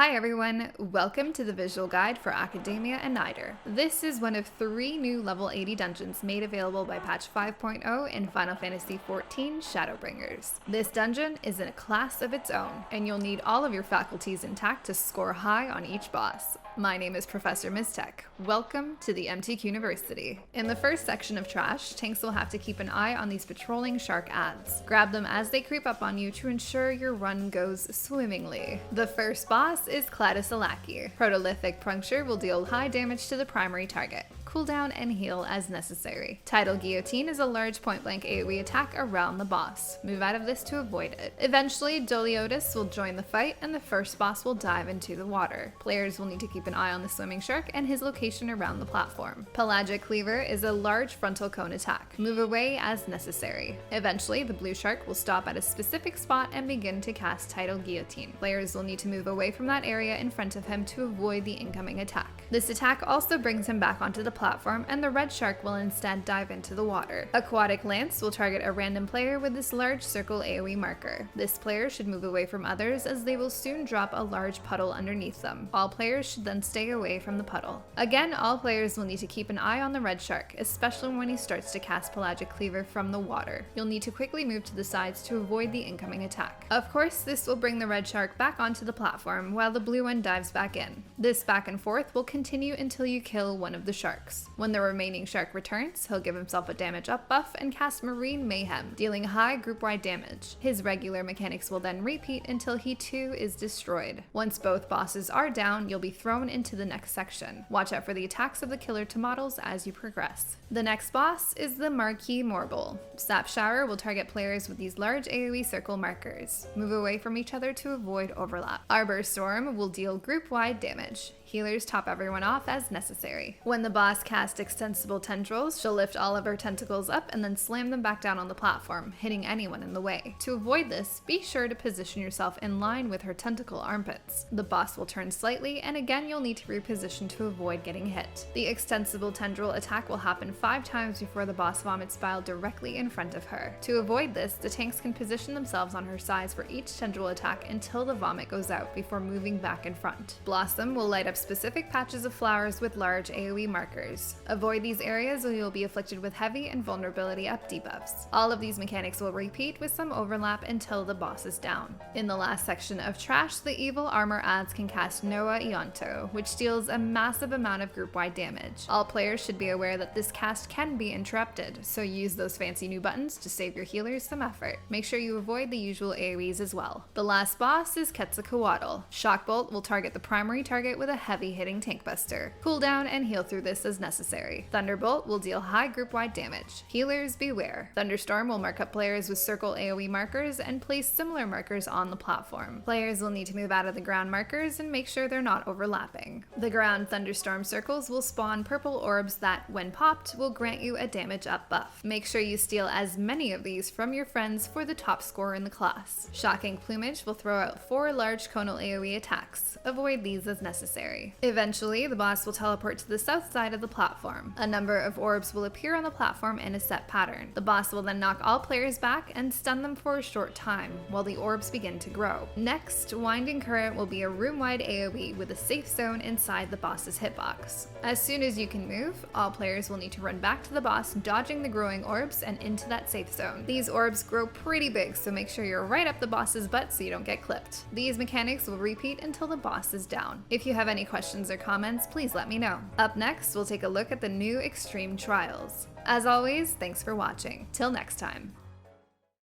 Hi everyone, welcome to the visual guide for Akadaemia Anyder. This is one of 3 new level 80 dungeons made available by patch 5.0 in Final Fantasy XIV Shadowbringers. This dungeon is in a class of its own, and you'll need all of your faculties intact to score high on each boss. My name is Professor Miztech. Welcome to the MTQ University. In the first section of Trash, tanks will have to keep an eye on these patrolling shark ads. Grab them as they creep up on you to ensure your run goes swimmingly. The first boss is Cladis Alaki. Protolithic Puncture will deal high damage to the primary target. Cooldown and heal as necessary. Tidal Guillotine is a large point-blank AoE attack around the boss. Move out of this to avoid it. Eventually, Doliotis will join the fight and the first boss will dive into the water. Players will need to keep an eye on the swimming shark and his location around the platform. Pelagic Cleaver is a large frontal cone attack. Move away as necessary. Eventually, the blue shark will stop at a specific spot and begin to cast Tidal Guillotine. Players will need to move away from that area in front of him to avoid the incoming attack. This attack also brings him back onto the platform, and the red shark will instead dive into the water. Aquatic Lance will target a random player with this large circle AoE marker. This player should move away from others as they will soon drop a large puddle underneath them. All players should then stay away from the puddle. Again, all players will need to keep an eye on the red shark, especially when he starts to cast Pelagic Cleaver from the water. You'll need to quickly move to the sides to avoid the incoming attack. Of course, this will bring the red shark back onto the platform while the blue one dives back in. This back and forth will continue until you kill one of the sharks. When the remaining shark returns, he'll give himself a damage up buff and cast Marine Mayhem, dealing high group-wide damage. His regular mechanics will then repeat until he too is destroyed. Once both bosses are down, you'll be thrown into the next section. Watch out for the attacks of the killer to models as you progress. The next boss is the Marquis Morble. Sap Shower will target players with these large AoE circle markers. Move away from each other to avoid overlap. Arbor Storm will deal group-wide damage. Healers top everyone off as necessary. When the boss casts Extensible Tendrils, she'll lift all of her tentacles up and then slam them back down on the platform, hitting anyone in the way. To avoid this, be sure to position yourself in line with her tentacle armpits. The boss will turn slightly, and again you'll need to reposition to avoid getting hit. The Extensible Tendril attack will happen 5 times before the boss vomits bile directly in front of her. To avoid this, the tanks can position themselves on her sides for each tendril attack until the vomit goes out before moving back in front. Blossom will light up specific patches of flowers with large AoE markers. Avoid these areas or you'll be afflicted with heavy and vulnerability up debuffs. All of these mechanics will repeat with some overlap until the boss is down. In the last section of Trash, the evil armor ads can cast Noa Ionto, which deals a massive amount of group-wide damage. All players should be aware that this cast can be interrupted, so use those fancy new buttons to save your healers some effort. Make sure you avoid the usual AoEs as well. The last boss is Quetzalcoatl. Shockbolt will target the primary target with a heavy hitting tank buster. Cooldown and heal through this as necessary. Thunderbolt will deal high group-wide damage. Healers beware. Thunderstorm will mark up players with circle AoE markers and place similar markers on the platform. Players will need to move out of the ground markers and make sure they're not overlapping. The ground thunderstorm circles will spawn purple orbs that, when popped, will grant you a damage up buff. Make sure you steal as many of these from your friends for the top score in the class. Shocking Plumage will throw out 4 large conal AoE attacks. Avoid these as necessary. Eventually, the boss will teleport to the south side of the platform. A number of orbs will appear on the platform in a set pattern. The boss will then knock all players back and stun them for a short time, while the orbs begin to grow. Next, Winding Current will be a room-wide AoE with a safe zone inside the boss's hitbox. As soon as you can move, all players will need to run back to the boss, dodging the growing orbs and into that safe zone. These orbs grow pretty big, so make sure you're right up the boss's butt so you don't get clipped. These mechanics will repeat until the boss is down. If you have any questions or comments, please let me know. Up next, we'll take a look at the new Extreme Trials. As always, thanks for watching. Till next time.